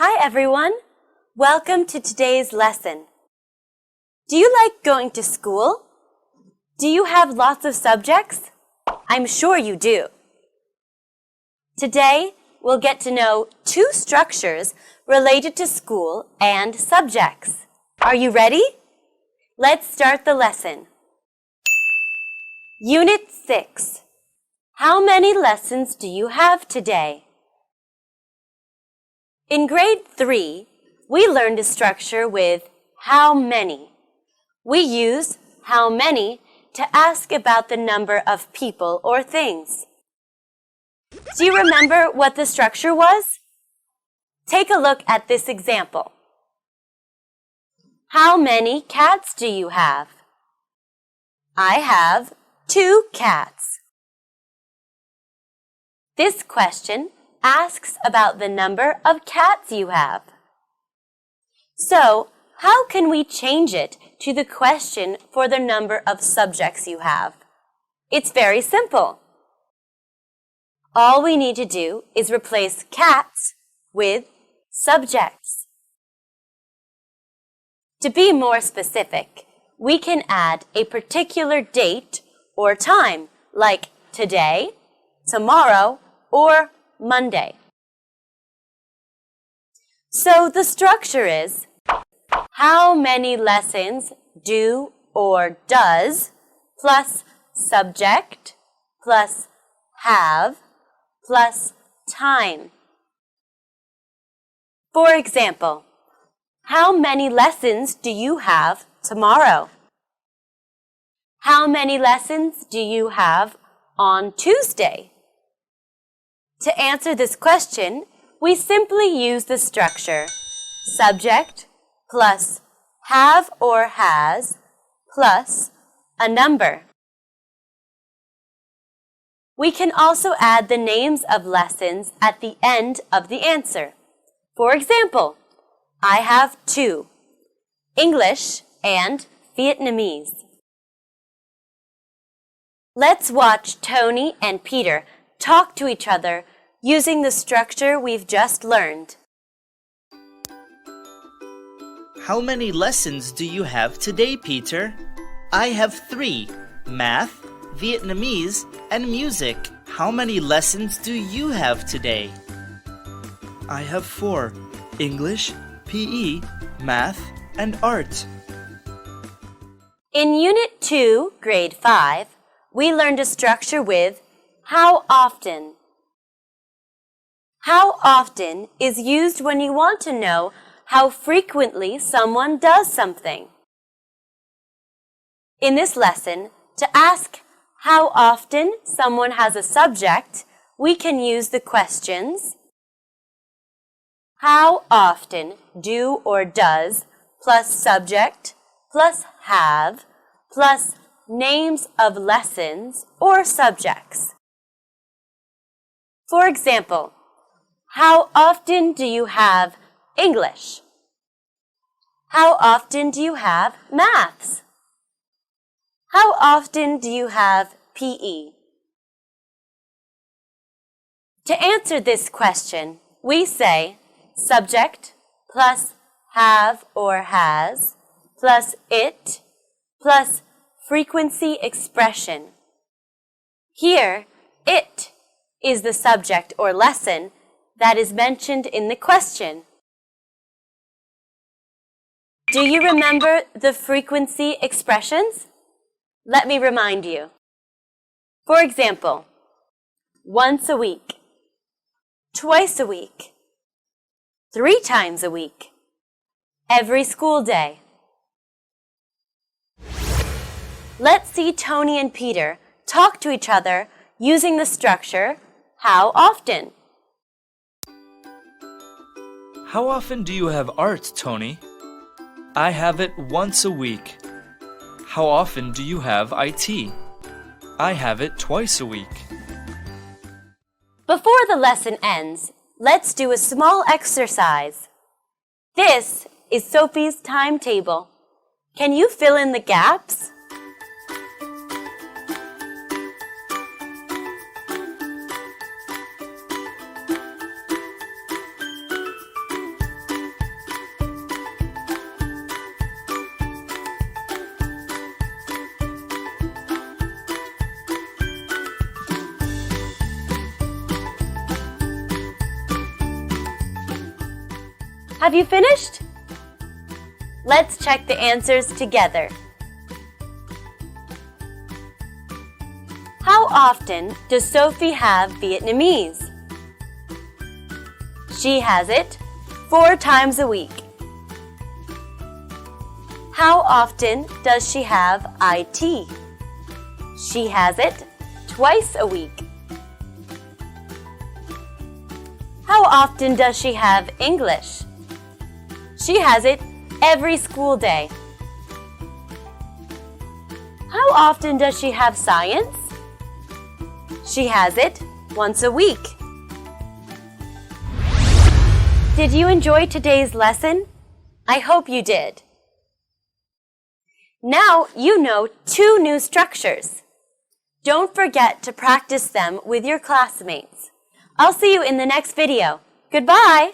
Hi everyone! Welcome to today's lesson. Do you like going to school? Do you have lots of subjects? I'm sure you do. Today, we'll get to know two structures related to school and subjects. Are you ready? Let's start the lesson. Unit 6. How many lessons do you have today? In grade 3, we learned a structure with how many. We use how many to ask about the number of people or things. Do you remember what the structure was? Take a look at this example. How many cats do you have? I have 2 cats. This question asks about the number of cats you have. So, how can we change it to the question for the number of subjects you have? It's very simple. All we need to do is replace cats with subjects. To be more specific, we can add a particular date or time, like today, tomorrow, or Monday. So the structure is how many lessons do or does plus subject plus have plus time. For example, how many lessons do you have tomorrow? How many lessons do you have on Tuesday? To answer this question, we simply use the structure subject plus have or has plus a number. We can also add the names of lessons at the end of the answer. For example, I have 2, English and Vietnamese. Let's watch Tony and Peter talk to each other using the structure we've just learned. How many lessons do you have today, Peter? I have 3, math, Vietnamese, and music. How many lessons do you have today? I have 4, English, PE, math, and art. In Unit 2, Grade 5, we learned a structure with how often. How often is used when you want to know how frequently someone does something. In this lesson, to ask how often someone has a subject, we can use the questions how often do or does plus subject plus have plus names of lessons or subjects. For example, how often do you have English? How often do you have maths? How often do you have PE? To answer this question, we say subject plus have or has plus it plus frequency expression. Here, it is the subject or lesson that is mentioned in the question. Do you remember the frequency expressions? Let me remind you. For example, once a week, twice a week, 3 times a week, every school day. Let's see Tony and Peter talk to each other using the structure how often. How often do you have art, Tony? I have it once a week. How often do you have IT? I have it twice a week. Before the lesson ends, let's do a small exercise. This is Sophie's timetable. Can you fill in the gaps? Have you finished? Let's check the answers together. How often does Sophie have Vietnamese? She has it 4 times a week. How often does she have IT? She has it twice a week. How often does she have English? She has it every school day. How often does she have science? She has it once a week. Did you enjoy today's lesson? I hope you did. Now you know 2 new structures. Don't forget to practice them with your classmates. I'll see you in the next video. Goodbye!